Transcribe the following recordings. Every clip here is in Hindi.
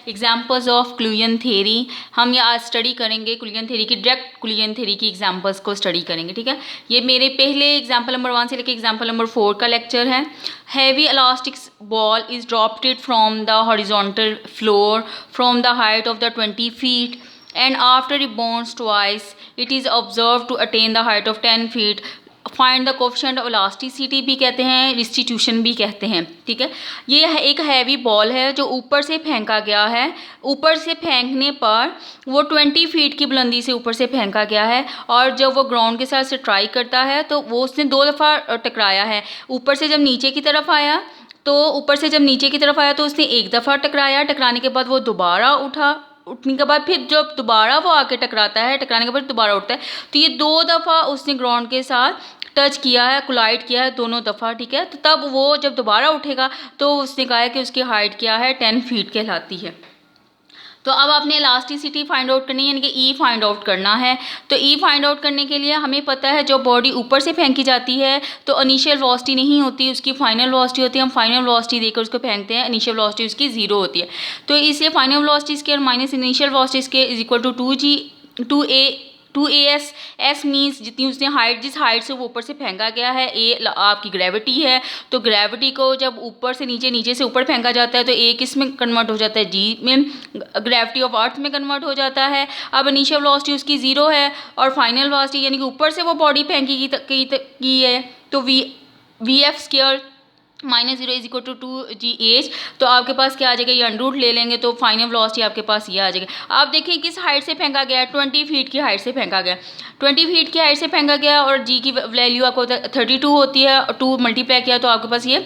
Examples of कुलियन theory. हम ये आज स्टडी करेंगे कुलियन थ्योरी की, डायरेक्ट कुलियन थ्योरी की एग्जाम्पल्स को स्टडी करेंगे, ठीक है। ये मेरे पहले एग्जाम्पल नंबर 1 से लेकर एग्जाम्पल नंबर 4 का लेक्चर है। Heavy elastic ball is dropped from the horizontal floor from the height of the 20 feet and after it bounds twice it is observed to attain the height of 10 feet. Find the coefficient of elasticity भी कहते हैं, रिस्टिट्यूशन भी कहते हैं, ठीक है। ये एक हैवी बॉल है जो ऊपर से फेंका गया है। ऊपर से फेंकने पर वो 20 फीट की बुलंदी से ऊपर से फेंका गया है और जब वो ग्राउंड के साथ से ट्राई करता है तो वो उसने 2 दफ़ा टकराया है। ऊपर से जब नीचे की तरफ आया तो उसने 1 दफ़ा टकराया। टकराने के बाद वो दोबारा उठने के बाद फिर जब दोबारा वो आके टकराता है, टकराने के बाद दोबारा उठता है, तो ये 2 दफ़ा उसने ग्राउंड के साथ टच किया है, कोलाइड किया है दोनों दफ़ा, ठीक है। तो तब वो जब दोबारा उठेगा तो उसने कहा है कि उसकी हाइट क्या है, 10 फीट कहलाती है। तो अब आपने इलास्टिसिटी फाइंड आउट करनी है, यानी कि ई फाइंड आउट करना है। तो ई फाइंड आउट करने के लिए हमें पता है जो बॉडी ऊपर से फेंकी जाती है तो इनिशियल वेलोसिटी नहीं होती, उसकी फाइनल वेलोसिटी होती है। हम फाइनल वेलोसिटी देकर उसको फेंकते हैं, इनिशियल वेलोसिटी उसकी 0 होती है। तो इसलिए final velocity square minus initial velocity square is equal to 2as। S means जितनी उसने हाइट, जिस हाइट से वो ऊपर से फेंका गया है। ए आपकी ग्रेविटी है, तो ग्रेविटी को जब ऊपर से नीचे, नीचे से ऊपर फेंका जाता है तो ए किस में कन्वर्ट हो जाता है, जी में, ग्रेविटी ऑफ अर्थ में कन्वर्ट हो जाता है। अब इनिशियल वेलोसिटी उसकी 0 है और फाइनल वेलोसिटी यानी कि ऊपर से वो बॉडी फेंकी की है तो v f square minus 0 is equal to 2gh। तो आपके पास क्या आ जाएगा, ये अंडर रूट ले लेंगे तो फाइनल वेलोसिटी आपके पास ये आ जाएगा। आप देखिए किस हाइट से फेंका गया है, 20 फीट की हाइट से फेंका गया, 20 फीट की हाइट से फेंका गया और g की वैल्यू आपको 32 होती है और 2 मल्टीप्लाई किया तो आपके पास ये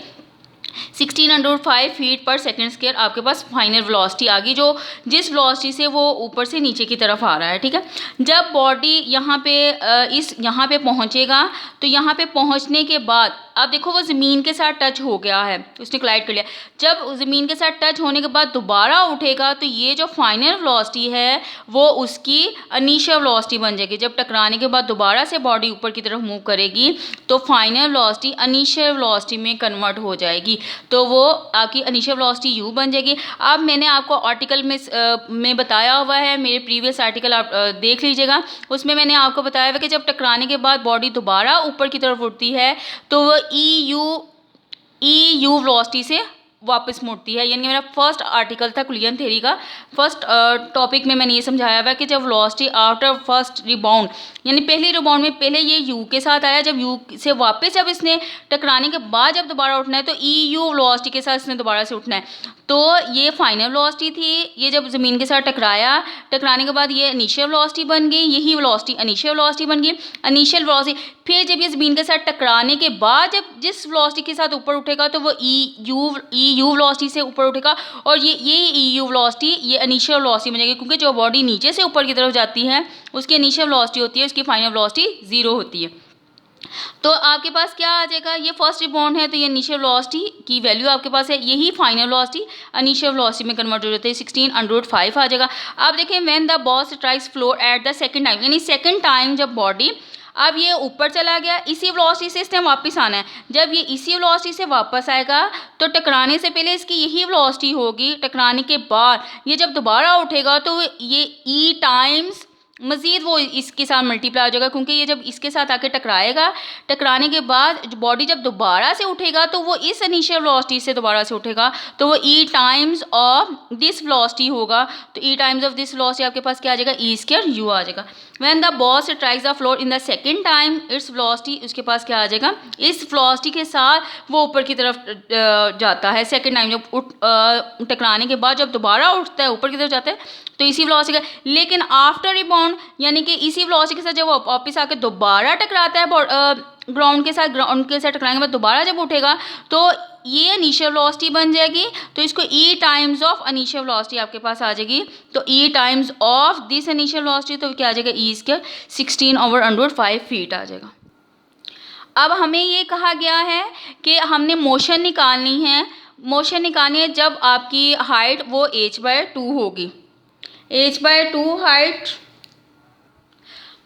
1605 फीट पर सेकेंड स्क्वायर आपके पास फाइनल वेलोसिटी आ गई, जो जिस वेलोसिटी से वो ऊपर से नीचे की तरफ आ रहा है, ठीक है। जब बॉडी यहाँ पे पहुँचेगा तो यहाँ पे पहुँचने के बाद अब देखो वो ज़मीन के साथ टच हो गया है, उसने कोलाइड कर लिया। जब ज़मीन के साथ टच होने के बाद दोबारा उठेगा तो ये जो फाइनल वेलोसिटी है वो उसकी इनिशियल वेलोसिटी बन जाएगी। जब टकराने के बाद दोबारा से बॉडी ऊपर की तरफ मूव करेगी तो फाइनल वेलोसिटी इनिशियल वेलोसिटी में कन्वर्ट हो जाएगी, तो वो आपकी इनिशियल वेलोसिटी u बन जाएगी। अब मैंने आपको आर्टिकल में बताया हुआ है, मेरे प्रीवियस आर्टिकल आप देख लीजिएगा, उसमें मैंने आपको बताया हुआ कि जब टकराने के बाद बॉडी दोबारा ऊपर की तरफ उठती है तो वो EU वेलोसिटी से वापस मुड़ती है। यानी मेरा फर्स्ट आर्टिकल था कुलियन थ्योरी का, फर्स्ट टॉपिक में मैंने ये समझाया हुआ कि जब वेलोसिटी आफ्टर फर्स्ट रिबाउंड, यानी पहले रिबाउंड में पहले ये u के साथ आया, जब u से वापस जब इसने टकराने के बाद जब दोबारा उठना है तो EU वेलोसिटी के साथ इसने दोबारा से उठना है। तो ये फाइनल वेलोसिटी थी, ये जब ज़मीन के साथ टकराया, टकराने के बाद ये इनिशियल वेलोसिटी बन गई, यही वेलोसिटी इनिशियल वेलोसिटी बन गई। इनिशियल वेलोसिटी फिर जब ये ज़मीन के साथ टकराने के बाद जब जिस वेलोसिटी के साथ ऊपर उठेगा तो वो EU वेलोसिटी से ऊपर उठेगा और ये EU वेलोसिटी ये इनिशियल वेलोसिटी बनेगी, क्योंकि जो बॉडी नीचे से ऊपर की तरफ जाती है उसकी इनिशियल वेलोसिटी होती है, उसकी फाइनल वेलोसिटी 0 होती है। तो आपके पास क्या आ जाएगा, ये फर्स्ट रिबाउंड है तो ये इनिशियल वेलोसिटी की वैल्यू आपके पास है, यही फाइनल वेलोसिटी इनिशियल वेलोसिटी में कन्वर्ट हो जाता है, 16√5 आ जाएगा। अब देखें when the ball strikes floor at the second time, यानी सेकंड टाइम जब बॉडी अब ये ऊपर चला गया, इसी वेलोसिटी से इसने वापस आना है। जब ये इसी वेलोसिटी से वापस आएगा तो टकराने से पहले इसकी यही वेलोसिटी होगी, टकराने के बाद ये जब दोबारा उठेगा तो ये E टाइम्स मज़ीद वो इसके साथ मल्टीप्लाई हो जाएगा, क्योंकि ये जब इसके साथ आके टकराएगा, टकराने के बाद बॉडी जब दोबारा से उठेगा तो वो इस इनिशियल वेलोसिटी से दोबारा से उठेगा तो वो E times of this velocity होगा। तो E times of this velocity आपके पास क्या आ जाएगा, E स्क्वायर U आ जाएगा। When the ball strikes the floor in the second time its velocity, उसके पास क्या आ जाएगा, इस वेलोसिटी के साथ वो ऊपर की तरफ जाता है। सेकंड टाइम जब टकराने के बाद जब दोबारा उठता है ऊपर की तरफ जाता है तो इसी वेलोसिटी का, लेकिन आफ्टर रिबाउंड यानी कि इसी वेलोसिटी के साथ जब वो वापस आके दोबारा टकराता है ग्राउंड के साथ टकराने के बाद दोबारा जब उठेगा तो ये इनिशियल वेलोसिटी बन जाएगी, तो इसको E times of initial velocity आपके पास आ जाएगी। तो E times of this initial velocity तो क्या आ जाएगा, E स्क्वायर 16/5 फीट आ जाएगा। अब हमें ये कहा गया है कि हमने मोशन निकालनी है जब आपकी हाइट वो h/2 होगी, h/2 हाइट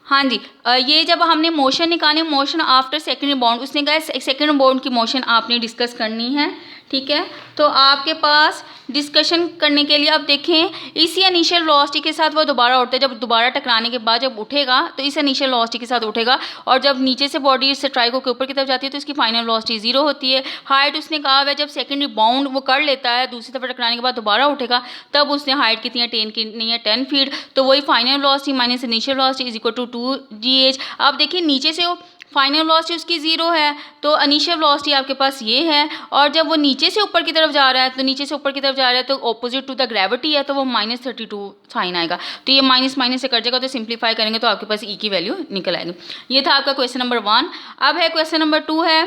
हाँ जी, ये जब हमने मोशन निकाले, मोशन आफ्टर सेकंड रिबाउंड, उसने कहा सेकंड रिबाउंड की मोशन आपने डिस्कस करनी है, ठीक है। तो आपके पास डिस्कशन करने के लिए अब देखें, इसी इनिशियल वेलोसिटी के साथ वो दोबारा उठता है। जब दोबारा टकराने के बाद जब उठेगा तो इस इनिशियल वेलोसिटी के साथ उठेगा, और जब नीचे से बॉडी इससे ट्राइगो के ऊपर की तरफ जाती है तो इसकी फाइनल वेलोसिटी 0 होती है। हाइट उसने कहा है जब सेकंड रिबाउंड वो कर लेता है, दूसरी तरफ टकराने के बाद दोबारा उठेगा, तब उसने हाइट कितनी है, 10 कितनी है, 10 फीट। तो वही final velocity minus initial velocity is equal to 2gh। अब देखिए नीचे से फाइनल वेलोसिटी उसकी 0 है, तो इनिशियल वेलोसिटी आपके पास ये है, और जब वो नीचे से ऊपर की तरफ जा रहा है, तो नीचे से ऊपर की तरफ जा रहा है तो ऑपोजिट टू द ग्रेविटी है, तो वो -32 साइन आएगा। तो ये माइनस माइनस से कट जाएगा, तो सिंप्लीफाई करेंगे तो आपके पास ई की वैल्यू निकल आएगी। ये था आपका क्वेश्चन नंबर 1। अब है क्वेश्चन नंबर 2 है,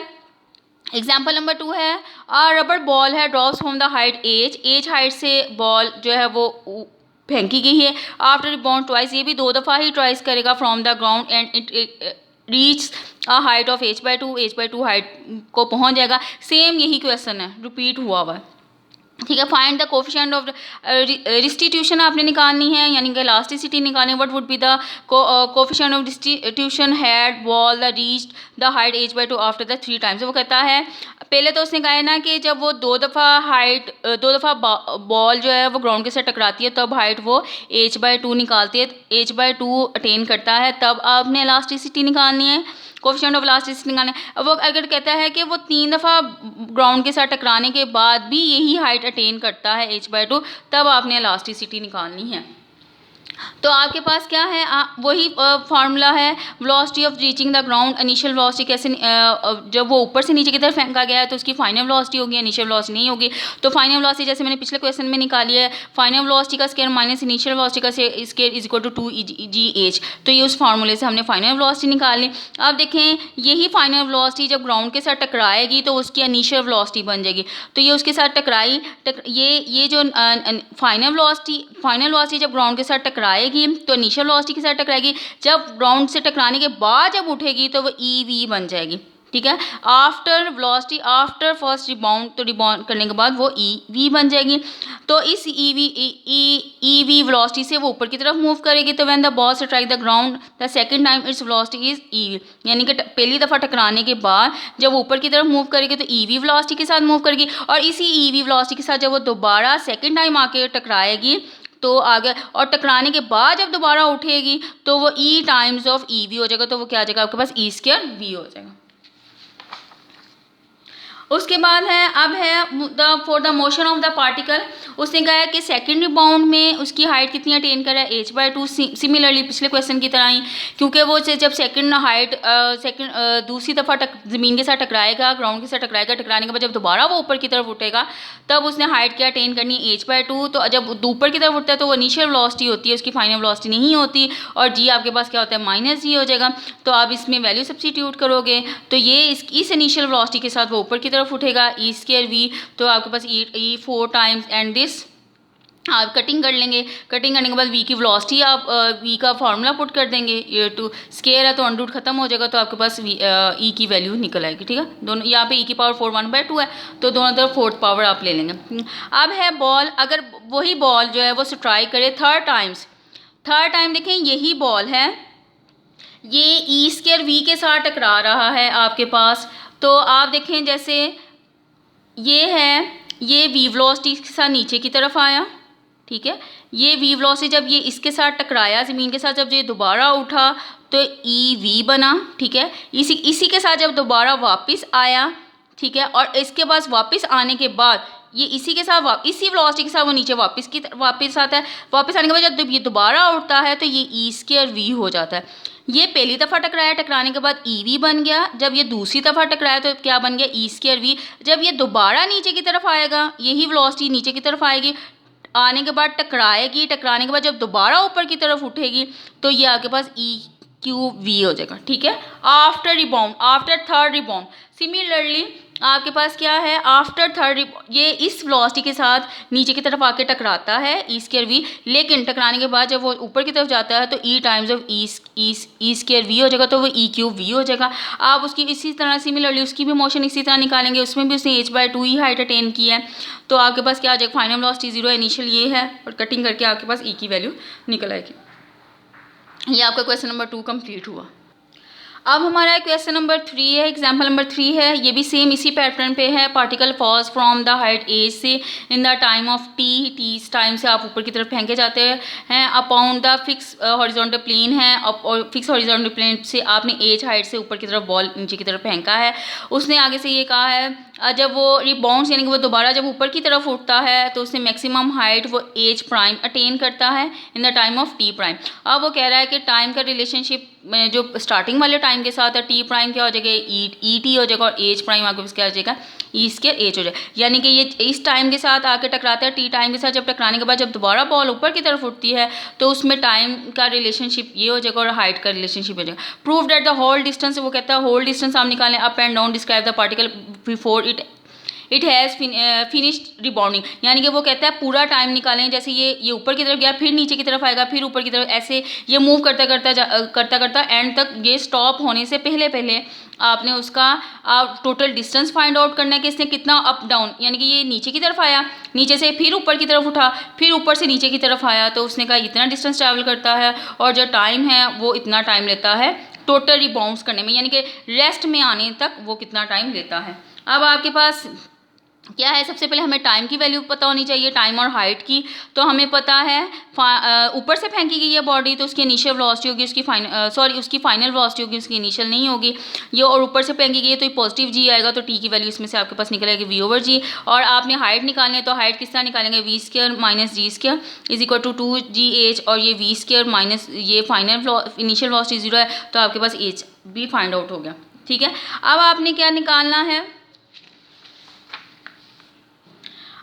एग्जाम्पल नंबर 2 है, रबर बॉल है drops from the height as height से बॉल जो है वो फेंकी गई है। आफ्टर रिबाउंड ट्वाइस, ये भी 2 दफ़ा ही ट्वाइस करेगा from the ground and it reach a height of h/2 height को पहुंच जाएगा। सेम यही क्वेश्चन है, रिपीट हुआ हुआ है, ठीक है। Find the coefficient of restitution आपने निकालनी है, यानी कि इलास्टिसिटी निकालनी। What would be the coefficient of restitution had ball the reached the height h/2 after the 3 times. वो कहता है पहले तो उसने कहा है ना कि जब वो 2 दफ़ा बॉल जो है वो ग्राउंड के साथ टकराती है तब हाइट वो h/2 निकालती है, h/2 अटेन करता है, तब आपने इलास्टिसिटी निकालनी है, कोफिशिएंट ऑफ इलास्टिसिटी निकालना है। अब वो अगर कहता है कि वो 3 दफ़ा ग्राउंड के साथ टकराने के बाद भी यही हाइट अटेन करता है h/2, तब आपने इलास्टिसिटी निकालनी है। तो आपके पास क्या है, वही फार्मूला है, velocity of reaching the ground. Initial velocity कैसे, जब वो ऊपर से नीचे की तरफ फेंका गया है तो उसकी फाइनल वेलोसिटी होगी, इनिशियल वेलोसिटी नहीं होगी। तो फाइनल वेलोसिटी जैसे मैंने पिछले क्वेश्चन में निकाली है, फाइनल वेलोसिटी का स्क्वायर माइनस इनिशियल वेलोसिटी का square is equal to 2gh। तो ये उस फार्मूले से हमने फाइनल वेलोसिटी निकाली। अब देखें यही फाइनल वेलोसिटी जब ग्राउंड के साथ टकराएगी तो उसकी इनिशियल वेलोसिटी बन जाएगी। तो ये उसके साथ टकराई, ये जो फाइनल वेलोसिटी जब ग्राउंड के साथ टकराएगी तो इनिशियल वेलोसिटी के साथ टकराएगी, जब ग्राउंड से टकराने के बाद जब उठेगी तो वो EV बन जाएगी, ठीक है। After velocity after first rebound, तो रिबाउंड करने के बाद वो EV बन जाएगी। तो इस EV वेलोसिटी से वो ऊपर की तरफ मूव करेगी। तो when the ball strike the ground the second time its velocity is EV, यानी कि पहली दफ़ा टकराने के बाद जब ऊपर की तरफ मूव करेगी तो EV वेलोसिटी के साथ मूव करेगी, और इसी EV वेलोसिटी के साथ जब वो दोबारा सेकेंड टाइम आके टकराएगी तो आगे, और टकराने के बाद जब दोबारा उठेगी तो वो E टाइम्स ऑफ EV हो जाएगा। तो वो क्या आ जाएगा आपके पास, E²V हो जाएगा। उसके बाद है, अब है for the motion of the particle. उसने कहा है कि सेकंड रिबाउंड में उसकी हाइट कितनी अटेन कर रहा है, h/2। सिमिलरली पिछले क्वेश्चन की तरह ही, क्योंकि वो जब सेकंड दूसरी दफ़ा ज़मीन के साथ टकराएगा, ग्राउंड के साथ टकराएगा, टकराने के बाद जब दोबारा वो ऊपर की तरफ उठेगा तब उसने हाइट क्या अटेन करनी है, h/2। तो जब ऊपर की तरफ उठता है तो वो इनिशियल वेलोसिटी होती है, उसकी फाइनल वेलोसिटी नहीं होती, और g आपके पास क्या होता है, -g हो जाएगा। तो आप इसमें वैल्यू सब्स्टिट्यूट करोगे तो ये इस इनिशियल वेलोसिटी के साथ वो ऊपर की तरफ उठेगा, E²V। तो आपके पास E 4 टाइम्स एंड दिस आप कटिंग कर लेंगे। कटिंग करने के बाद V की वेलोसिटी आप V का फार्मूला पुट कर देंगे, ये टू स्केयर है तो अंडर खत्म हो जाएगा, तो आपके पास E की वैल्यू निकल आएगी, ठीक है। दोनों यहाँ पे E की पावर 4 1/2 है, तो दोनों तरफ 4th पावर आप ले लेंगे। अब है बॉल, अगर वही बॉल जो है वो स्ट्राइक करे थर्ड टाइम, देखें यही बॉल है, ये E²V के साथ टकरा रहा है आपके पास। तो आप देखें जैसे ये है, ये V वेलोसिटी के साथ नीचे की तरफ आया, ठीक है। ये V वेलोसिटी जब ये इसके साथ टकराया ज़मीन के साथ, जब ये दोबारा उठा तो EV बना, ठीक है। इसी के साथ जब दोबारा वापस आया, ठीक है, और इसके पास वापस आने के बाद ये इसी वेलोसिटी के साथ वो नीचे वापस आता है। वापस आने के बाद जब ये दोबारा उठता है तो ये E²V हो जाता है। ये पहली दफ़ा टकराया, टकराने के बाद EV बन गया। जब ये दूसरी दफ़ा टकराया तो क्या बन गया, E²V। जब ये दोबारा नीचे की तरफ आएगा, यही वेलोसिटी नीचे की तरफ आएगी, आने के बाद टकराएगी, टकराने के बाद जब दोबारा ऊपर की तरफ उठेगी तो ये आपके पास EQV हो जाएगा, ठीक है। आफ्टर थर्ड रिबाउंड सिमिलरली आपके पास क्या है, आफ्टर थर्ड ये इस वेलोसिटी के साथ नीचे की तरफ आके टकराता है E²V, लेकिन टकराने के बाद जब वो ऊपर की तरफ जाता है तो E टाइम्स ऑफ E²V हो जाएगा, तो वो EQV हो जाएगा। आप उसकी इसी तरह सिमिलरली उसकी भी मोशन इसी तरह निकालेंगे, उसमें भी उसने h/2 ही हाइट अटेन की है। तो आपके पास क्या आ जाएगा, फाइनल वेलोसिटी 0 इनिशियल ये है, और कटिंग करके आपके पास E की वैल्यू निकल आएगी। ये आपका क्वेश्चन नंबर 2 कंप्लीट हुआ। अब हमारा क्वेश्चन नंबर 3 है, एग्जाम्पल नंबर 3 है, ये भी सेम इसी पैटर्न पे है। Particle falls from the height h से in the time of t इस टाइम से आप ऊपर की तरफ फेंके जाते हैं upon the fix horizontal plane है, और फिक्स हॉरिजॉन्टल प्लेन से आपने एज हाइट से ऊपर की तरफ बॉल नीचे की तरफ फेंका है। उसने आगे से ये कहा है जब वो रिबाउंड्स यानी कि वो दोबारा जब ऊपर की तरफ उठता है तो उसने मैक्सिमम हाइट वो एज प्राइम अटेन करता है इन the time of T prime. अब वो कह रहा है कि टाइम का रिलेशनशिप जो स्टार्टिंग वाले टाइम के साथ है, टी प्राइम क्या हो जाएगा, ई टी हो जाएगा, और एज प्राइम आपके पास क्या हो जाएगा, ई स्क्वायर एच हो जाएगा। यानी कि ये इस टाइम के साथ आके टकराता है, टी टाइम के साथ। जब टकराने के बाद जब दोबारा बॉल ऊपर की तरफ उठती है तो उसमें टाइम का रिलेशनशिप ये हो जाएगा और हाइट का रिलेशनशिप हो जाएगा। Prove that the whole distance, वो कहता है होल डिस्टेंस आप निकालें up and down, describe the particle before it has finished rebounding. यानी कि वो कहता है पूरा टाइम निकालें, जैसे ये ऊपर की तरफ गया, फिर नीचे की तरफ आएगा, फिर ऊपर की तरफ, ऐसे ये मूव करता करता एंड तक ये स्टॉप होने से पहले आपने उसका टोटल डिस्टेंस फाइंड आउट करना है कि इसने कितना अप डाउन, यानी कि ये नीचे की तरफ आया, नीचे से फिर ऊपर की तरफ उठा, फिर ऊपर से नीचे की तरफ आया, तो उसने कहा इतना डिस्टेंस ट्रैवल करता है, और जो टाइम है वो इतना टाइम लेता है टोटल रिबाउंड्स करने में, यानी कि रेस्ट में आने तक वो कितना टाइम लेता है। अब आपके पास क्या है, सबसे पहले हमें टाइम की वैल्यू पता होनी चाहिए, टाइम और हाइट की। तो हमें पता है ऊपर से फेंकी गई है बॉडी, तो उसकी इनिशियल वेलोसिटी होगी, उसकी फाइनल वेलोसिटी होगी, उसकी इनिशियल नहीं होगी ये, और ऊपर से फेंकी गई है तो ये पॉजिटिव जी आएगा, तो टी की वैल्यू इसमें से आपके पास निकलेगी वी ओवर जी। और आपने हाइट निकालनी है, तो हाइट किस तरह निकालेंगे, v square minus g square is equal to 2 GH, और ये वी स्क्वायर माइनस ये फाइनल इनिशियल वेलोसिटी 0 है, तो आपके पास एच भी फाइंड आउट हो गया। ठीक है, अब आपने क्या निकालना है,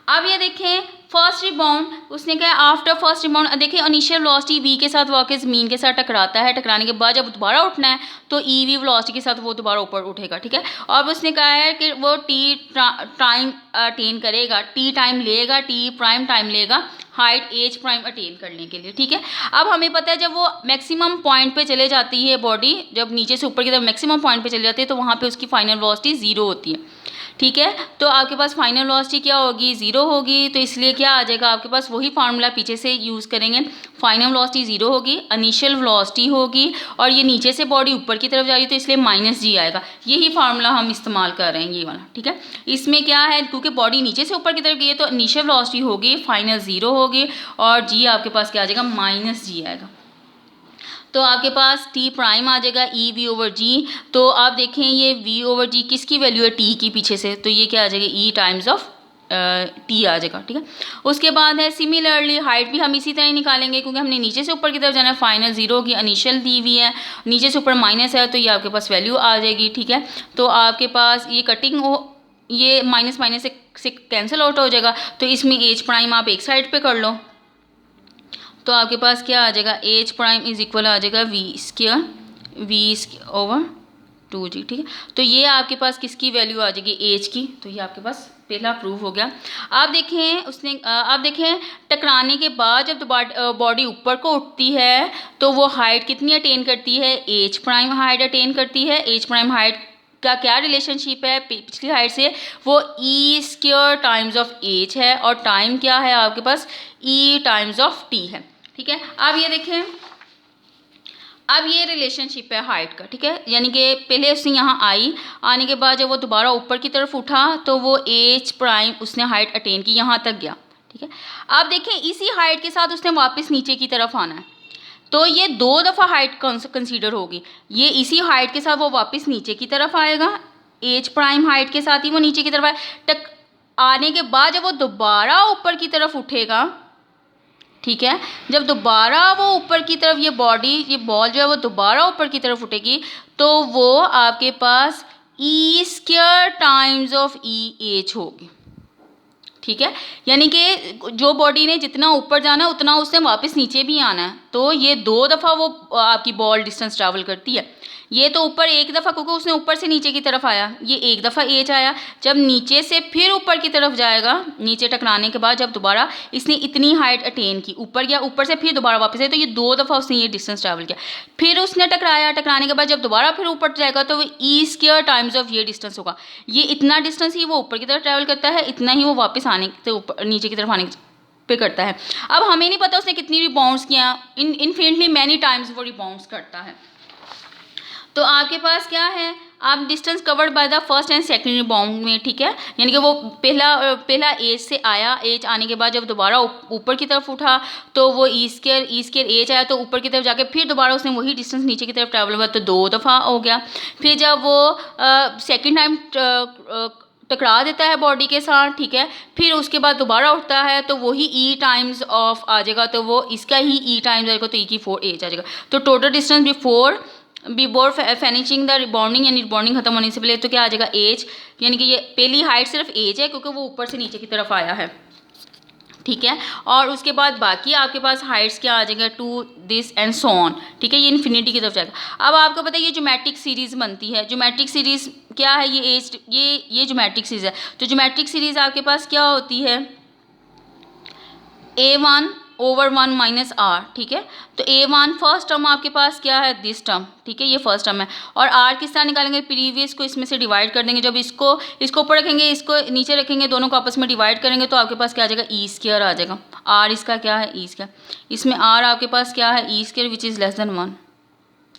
अब ये देखें फर्स्ट रिबाउंड, उसने कहा आफ्टर फर्स्ट रिबाउंड, देखिए इनिशियल वेलोसिटी वी के साथ वाकई मीन के साथ टकराता है, टकराने के बाद जब दोबारा उठना है तो ई वी वेलोसिटी के साथ वो दोबारा ऊपर उठेगा। ठीक है, और उसने कहा है कि वो टी टाइम अटेन करेगा, टी टाइम लेगा, टी प्राइम टाइम लेगा हाइट एज प्राइम अटेन करने के लिए। ठीक है, अब हमें पता है जब वो मैक्सिमम पॉइंट पे चले जाती है बॉडी, जब नीचे से ऊपर की तरफ मैक्सिमम पॉइंट पे चले जाती है तो वहाँ पे उसकी फाइनल वेलोसिटी 0 होती है। ठीक है, तो आपके पास फाइनल वेलोसिटी क्या होगी, 0 होगी, तो इसलिए क्या आ जाएगा आपके पास, वही फार्मूला पीछे से यूज़ करेंगे। फाइनल वेलोसिटी 0 होगी, इनिशियल वेलोसिटी होगी, और ये नीचे से बॉडी ऊपर की तरफ जा रही है तो इसलिए माइनस जी आएगा। यही फार्मूला हम इस्तेमाल कर रहे हैं, ये वाला। ठीक है, इसमें क्या है, क्योंकि बॉडी नीचे से ऊपर की तरफ गई है तो इनिशियल वेलोसिटी होगी, फाइनल 0 होगी, और जी आपके पास क्या आ जाएगा, माइनस जी आएगा। तो आपके पास टी प्राइम आ जाएगा ई वी ओवर जी। तो आप देखें ये वी ओवर जी किसकी वैल्यू है, टी की पीछे से, तो ये क्या आ जाएगा, ई टाइम्स ऑफ टी आ जाएगा। ठीक है, उसके बाद है सिमिलरली हाइट भी हम इसी तरह ही निकालेंगे, क्योंकि हमने नीचे से ऊपर की तरफ जाना है, फाइनल 0 की इनिशियल दी हुई है, नीचे से ऊपर माइनस है, तो ये आपके पास वैल्यू आ जाएगी। ठीक है, तो आपके पास ये कटिंग हो, ये माइनस माइनस से कैंसिल आउट हो जाएगा, तो इसमें एच प्राइम आप एक साइड पे कर लो, तो आपके पास क्या आ जाएगा, एच प्राइम इज इक्वल आ जाएगा वी स्क्वायर ओवर 2G। ठीक है, तो ये आपके पास किसकी वैल्यू आ जाएगी, एच की, तो ये आपके पास पहला प्रूफ हो गया। आप देखें आप देखें टकराने के बाद जब बॉडी ऊपर को उठती है तो वो हाइट कितनी अटेन करती है, एच प्राइम हाइट अटेन करती है। एच प्राइम हाइट का क्या रिलेशनशिप है पिछली हाइट से, वो ई स्क्वायर टाइम्स ऑफ एच है, और टाइम क्या है आपके पास, ई टाइम्स ऑफ टी है। ठीक है, अब ये देखें, अब ये रिलेशनशिप है हाइट का। ठीक है, यानी कि पहले उसने यहाँ आई, आने के बाद जब वो दोबारा ऊपर की तरफ उठा तो वो एच प्राइम उसने हाइट अटेन की, यहाँ तक गया। ठीक है, अब देखें इसी हाइट के साथ उसने वापस नीचे की तरफ आना है, तो ये 2 दफ़ा हाइट कंसीडर होगी। ये इसी हाइट के साथ वो वापस नीचे की तरफ आएगा, एच प्राइम हाइट के साथ ही वो नीचे की तरफ आए, आने के बाद जब वो दोबारा ऊपर की तरफ उठेगा, ठीक है, जब दोबारा वो ऊपर की तरफ ये बॉल जो है वो दोबारा ऊपर की तरफ उठेगी, तो वो आपके पास e square times of e h होगी। ठीक है, यानी कि जो बॉडी ने जितना ऊपर जाना है उतना उसने वापस नीचे भी आना है, तो ये 2 दफ़ा वो आपकी बॉल डिस्टेंस ट्रैवल करती है। ये तो ऊपर एक दफ़ा, क्योंकि उसने ऊपर से नीचे की तरफ आया, ये एक दफ़ा एज आया, जब नीचे से फिर ऊपर की तरफ जाएगा, नीचे टकराने के बाद जब दोबारा इसने इतनी हाइट अटेन की, ऊपर गया, ऊपर से फिर दोबारा वापस आया, तो ये 2 दफ़ा उसने ये डिस्टेंस ट्रैवल किया। फिर उसने टकराया, टकराने के बाद जब दोबारा फिर ऊपर जाएगा तो वो ई स्क्वायर टाइम्स ऑफ ये डिस्टेंस होगा। ये इतना डिस्टेंस ही वो ऊपर की तरफ ट्रैवल करता है, इतना ही वो वापस आने से ऊपर नीचे की तरफ आने पे करता है। अब हमें नहीं पता उसने कितनी रिबाउंड्स किया, इनफिनिटली मैनी टाइम्स वो रिबाउंड्स करता है। तो आपके पास क्या है, आप distance covered by the first and second rebound में, ठीक है, यानी कि वो पहला एज से आया, एज आने के बाद जब दोबारा ऊपर की तरफ उठा तो वो ई स्केयर एज आया, तो ऊपर की तरफ जाके फिर दोबारा उसने वही डिस्टेंस नीचे की तरफ ट्रैवल हुआ, तो 2 दफ़ा हो गया। फिर जब वो सेकेंड टाइम टकरा देता है बॉडी के साथ, ठीक है, फिर उसके बाद दोबारा उठता है तो वही ई टाइम्स ऑफ आ जाएगा, तो वो इसका ही ई टाइम्स आएगा, तो ई की 4 एज आ जाएगा। तो total distance before finishing the rebonding, यानी रिबॉन्डिंग खत्म होने से पहले, तो क्या आ जाएगा एज, यानी कि ये पहली हाइट सिर्फ एज है क्योंकि वो ऊपर से नीचे की तरफ आया है, ठीक है। और उसके बाद बाकी आपके पास हाइट्स क्या आ जाएगा, to this and so on, ठीक है, ये इन्फिनिटी की तरफ जाएगा। अब आपको पता है ये ज्योमेट्रिक सीरीज़ बनती है, ज्योमेट्रिक सीरीज़ क्या है, ये ज्योमेट्रिक सीरीज़ है। तो ज्योमेट्रिक सीरीज़ आपके पास क्या होती है, A1 ओवर 1 माइनस आर, ठीक है। तो A1 फर्स्ट टर्म आपके पास क्या है, दिस टर्म, ठीक है, ये फर्स्ट टर्म है। और आर किस तरह निकालेंगे, प्रीवियस को इसमें से डिवाइड कर देंगे, जब इसको ऊपर रखेंगे, इसको नीचे रखेंगे, दोनों को आपस में डिवाइड करेंगे, तो आपके पास क्या आ जाएगा, ई स्क्वायर आ जाएगा। आर इसका क्या है, ई स्क्वायर, इसमें आर आपके पास क्या है, e square which is less than 1,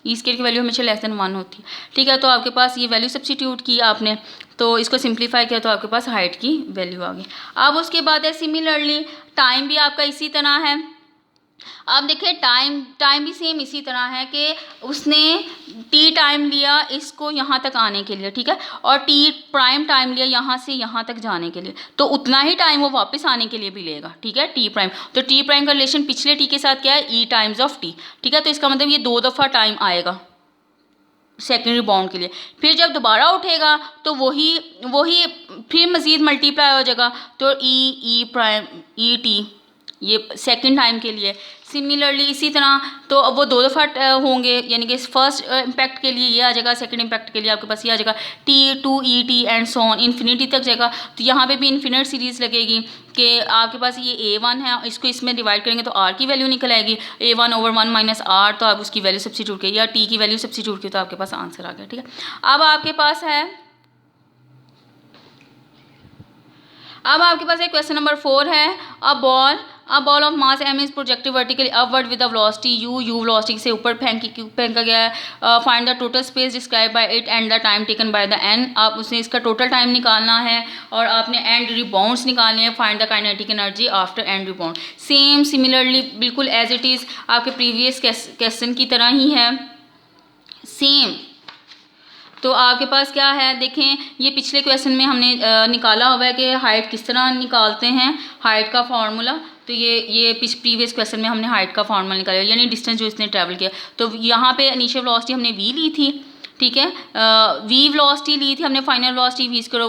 e square की वैल्यू हमेशा लेस देन 1 होती है, ठीक है। तो आपके पास ये वैल्यू सब्स्टिट्यूट की आपने, तो इसको सिंप्लीफाई किया तो आपके पास हाइट की वैल्यू आ गई। अब उसके बाद है सिमिलरली टाइम भी आपका इसी तरह है। अब देखिए टाइम भी सेम इसी तरह है कि उसने टी टाइम लिया इसको यहाँ तक आने के लिए, ठीक है, और टी प्राइम टाइम लिया यहाँ से यहाँ तक जाने के लिए, तो उतना ही टाइम वो वापस आने के लिए भी लेगा, ठीक है, टी प्राइम। तो टी प्राइम का रिलेशन पिछले टी के साथ क्या है, ई टाइम्स ऑफ टी, ठीक है। तो इसका मतलब ये 2 दफ़ा टाइम आएगा सेकेंड रिबाउंड के लिए। फिर जब दोबारा उठेगा तो वही फिर मज़ीद मल्टीप्लाई हो जाएगा, तो ई प्राइम ई टी ये सेकंड टाइम के लिए। सिमिलरली इसी तरह तो अब वो 2 दफ़ा होंगे, यानी कि फर्स्ट इम्पैक्ट के लिए ये आ जाएगा, सेकंड इम्पैक्ट के लिए आपके पास ये आ जाएगा t two e t and so on, infinity तक जाएगा। तो यहाँ पे भी इन्फिनिट सीरीज़ लगेगी कि आपके पास ये A1 है, इसको इसमें डिवाइड करेंगे तो R की वैल्यू निकल आएगी, A1 ओवर 1 माइनस R, तो आप उसकी वैल्यू सब्स्टिट्यूट की या T की वैल्यू सब्स्टिट्यूट की, तो आपके पास आंसर आ गया, ठीक है। अब आपके पास एक क्वेश्चन नंबर 4 है, a ball of mass m is projected vertically upward with the velocity u velocity से ऊपर फेंका गया है। Find the total space describe by it and the time taken by the n। आप उसने इसका टोटल टाइम निकालना है और आपने एंड रिबाउंड्स निकालने हैं। Find the kinetic energy after and rebound. Similarly बिल्कुल एज इट इज़ आपके प्रीवियस क्वेश्चन की तरह ही है, सेम। तो आपके पास क्या है, देखें ये पिछले क्वेश्चन में हमने निकाला हुआ है कि हाइट किस तरह निकालते हैं, हाइट का फार्मूला। तो ये प्रीवियस क्वेश्चन में हमने हाइट का फार्मूला निकाला, यानी डिस्टेंस जो इसने ट्रैवल किया। तो यहाँ पे इनिशियल वेलोसिटी हमने v ली थी, ठीक है, v वेलोसिटी ली थी हमने, final velocity v square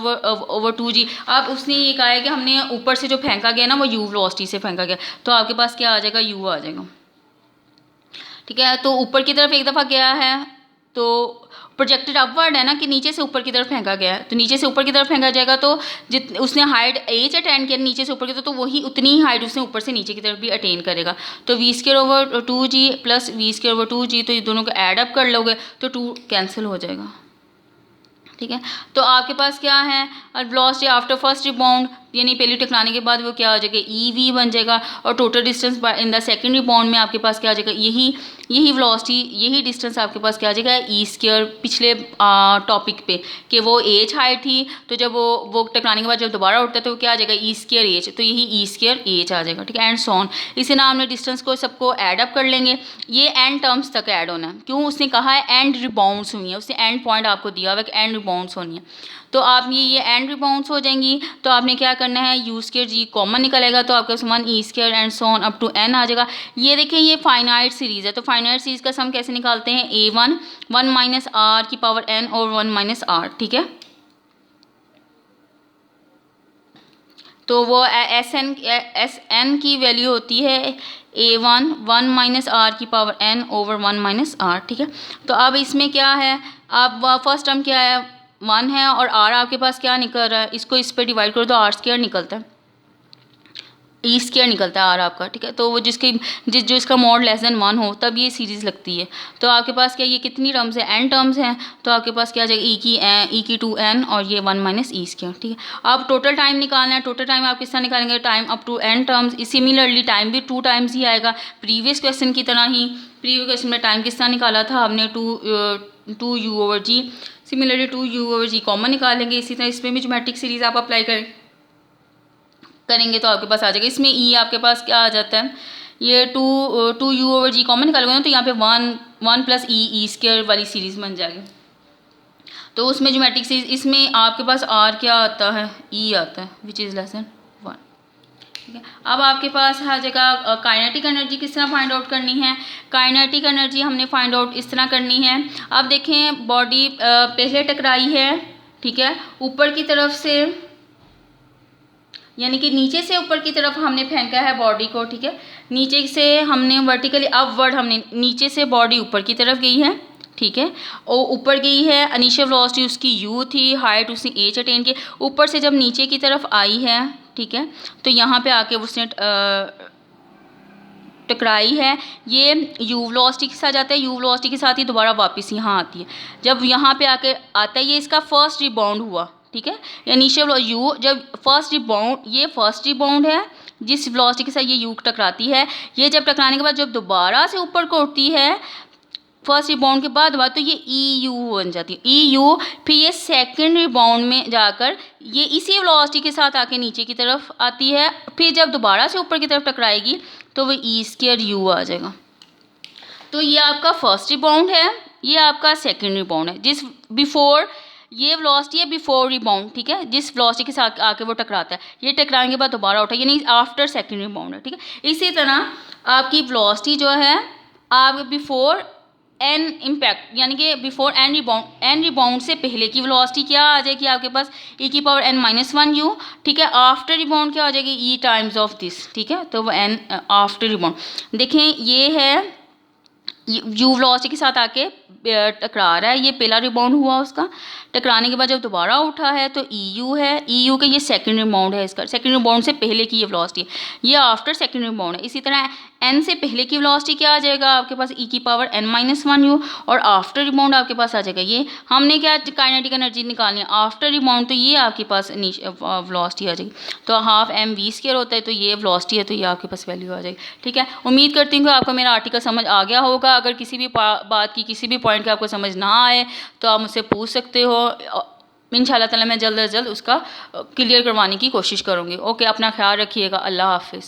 over 2g। अब उसने ये कहा है कि हमने ऊपर से जो फेंका गया ना वो u वेलोसिटी से फेंका गया, तो आपके पास क्या आ जाएगा, u आ जाएगा, ठीक है। तो ऊपर की तरफ एक दफ़ा गया है तो प्रोजेक्टेड अपवर्ड है ना, कि नीचे से ऊपर की तरफ फेंका गया है, तो नीचे से ऊपर की तरफ फेंका जाएगा, तो उसने हाइट एच अटेंड किया नीचे से ऊपर की, तो वही उतनी ही हाइट उसने ऊपर से नीचे की तरफ भी अटेन करेगा। तो v square over 2g plus v square over 2g, तो ये दोनों को ऐड अप कर लोगे तो 2 कैंसिल हो जाएगा, ठीक है। तो आपके पास क्या है, वेलोसिटी आफ्टर फर्स्ट रिबाउंड, यानी पहली टकराने के बाद वो क्या हो जाएगा, ई वी बन जाएगा। और total distance in the second rebound में आपके पास क्या आ जाएगा, यही वेलोसिटी, यही डिस्टेंस आपके पास क्या आ जाएगा, ई स्क्वायर। पिछले टॉपिक पे कि वो एज हाइट थी, तो जब वो टकराने के बाद जब दोबारा उठता है तो वो क्या आ जाएगा, ई स्क्वायर एज, तो यही ई स्क्वायर एज आ जाएगा, ठीक है, एंड सो ऑन। इसी नाम हमने डिस्टेंस को सबको ऐड अप कर लेंगे, ये एंड टर्म्स तक ऐड होना है, क्यों, उसने कहा है एंड रिबाउंड्स हुई है, उसने एंड पॉइंट आपको दिया हुआ है कि एंड रिबाउंड्स होनी है। तो आप ये एंड रिबाउंड्स हो जाएंगी, तो आपने क्या करना है, यू स्क्वायर जी कॉमन निकलेगा, तो आपका समान e square and so on up to n आ जाएगा। ये देखें ये फाइनाइट सीरीज़ है, तो फाइनाइट सीरीज़ का सम कैसे निकालते हैं, A1 1 माइनस आर की पावर n और 1 माइनस आर, ठीक है। तो वो एस एन की वैल्यू होती है A1 1 माइनस आर की पावर n ओवर 1 माइनस आर, ठीक है। तो अब इसमें क्या है, अब फर्स्ट टर्म क्या है, 1 है, और r आपके पास क्या निकल रहा है, इसको इस पर डिवाइड करो तो r स्क्वायर निकलता है। ई स्क्वायर निकलता है आर आपका, ठीक है। तो वो जो इसका मॉड लेस देन 1 हो तब ये सीरीज़ लगती है। तो आपके पास क्या ये कितनी टर्म्स है, n टर्म्स हैं, तो आपके पास क्या आ जाएगा ई की 2n और ये 1 माइनस ई स्क्वायर, ठीक है। अब टोटल टाइम निकालना है, टोटल टाइम आप किस तरह निकालेंगे, time up to n terms. Similarly time भी 2 टाइम्स ही आएगा, प्रीवियस क्वेश्चन की तरह ही। प्रीवियस क्वेश्चन में टाइम किस तरह निकाला था हमने, 2u/g। सिमिलरली 2u/g कॉमन निकालेंगे। इसी तरह इसमें भी ज्योमेट्रिक सीरीज आप अप्लाई करेंगे तो आपके पास आ जाएगा। इसमें ई आपके पास क्या आ जाता है, ये 2u/g कॉमन निकालोगे ना तो यहाँ पे 1 प्लस ई स्क्वायर वाली सीरीज़ बन जाएगी। तो उसमें ज्योमेट्रिक सीरीज, इसमें आपके पास आर क्या आता है, ई आता है, विच इज़ लेस देन 1, ठीक है। अब आपके पास आ जाएगा काइनेटिक एनर्जी किस तरह फाइंड आउट करनी है। काइनेटिक एनर्जी हमने फाइंड आउट इस तरह करनी है। अब देखें बॉडी पहले टकराई है, ठीक है, ऊपर की तरफ से, यानी कि नीचे से ऊपर की तरफ हमने फेंका है बॉडी को, ठीक है। नीचे से हमने वर्टिकली अपवर्ड, हमने नीचे से बॉडी ऊपर की तरफ गई है, ठीक है। और ऊपर गई है, इनिशियल वेलोसिटी उसकी u थी, हाइट उसने h अटेन की। ऊपर से जब नीचे की तरफ आई है, ठीक है, तो यहाँ पे आके उसने टकराई है, ये u वेलोसिटी के साथ जाता है, u वेलोसिटी के साथ ही दोबारा वापस यहाँ आती है। जब यहाँ पे आके आता है, ये इसका फर्स्ट रिबाउंड हुआ, ठीक है। इनिशियल u जब फर्स्ट रिबाउंड, ये फर्स्ट रिबाउंड है जिस वेलोसिटी के साथ ये u टकराती है। ये जब टकराने के बाद जब दोबारा से ऊपर को उठती है फर्स्ट रिबाउंड के बाद तो ये EU बन जाती है, EU। फिर ये सेकंड रिबाउंड में जाकर ये इसी वेलोसिटी के साथ आके नीचे की तरफ आती है। फिर जब दोबारा से ऊपर की तरफ टकराएगी तो वो e²u आ जाएगा। तो ये आपका फर्स्ट रिबाउंड है, ये आपका सेकंड रिबाउंड है। जिस बिफोर ये वेलोसिटी है बिफोर रिबाउंड, ठीक है, जिस वेलोसिटी के साथ आके वो टकराता है, ये टकराने के बाद दोबारा उठा, यानी आफ्टर सेकंड रिबाउंड है, ठीक है। इसी तरह आपकी वेलोसिटी जो है आप बिफोर एन इम्पैक्ट, यानी कि बिफोर एन रिबाउंड से पहले की वेलोसिटी क्या आ जाएगी आपके पास e⁻n−1u, ठीक है। आफ्टर रिबाउंड क्या आ जाएगी e टाइम्स ऑफ दिस, ठीक है। तो वो n आफ्टर रिबाउंड, देखें ये है u वेलोसिटी के साथ आके टकरा रहा है, ये पहला रिबाउंड हुआ उसका। टकराने के बाद जब दोबारा उठा है तो EU है, EU का ये सेकंड रिबाउंड है, इसका सेकंड रिबाउंड से पहले की ये वेलोसिटी है, ये आफ्टर सेकंड रिबाउंड है। इसी तरह n से पहले की वेलोसिटी क्या आ जाएगा आपके पास e⁻n−1u, और आफ्टर रिबाउंड आपके पास आ जाएगा ये। हमने क्या काइनेटिक एनर्जी निकालनी है आफ्टर रिबाउंड, तो ये आपके पास वेलोसिटी आ जाएगी। तो हाफ mv² होता है, तो ये वेलोसिटी है, तो ये आपके पास वैल्यू आ जाएगी, ठीक है। उम्मीद करती हूँ कि आपको मेरा आर्टिकल समझ आ गया होगा। अगर किसी भी बात की, किसी भी पॉइंट की आपको समझ ना आए तो आप मुझसे पूछ सकते हो। इंशाल्लाह ताला मैं जल्द अज जल्द उसका क्लियर करवाने की कोशिश करूँगी। ओके, अपना ख्याल रखिएगा। अल्लाह हाफिज़।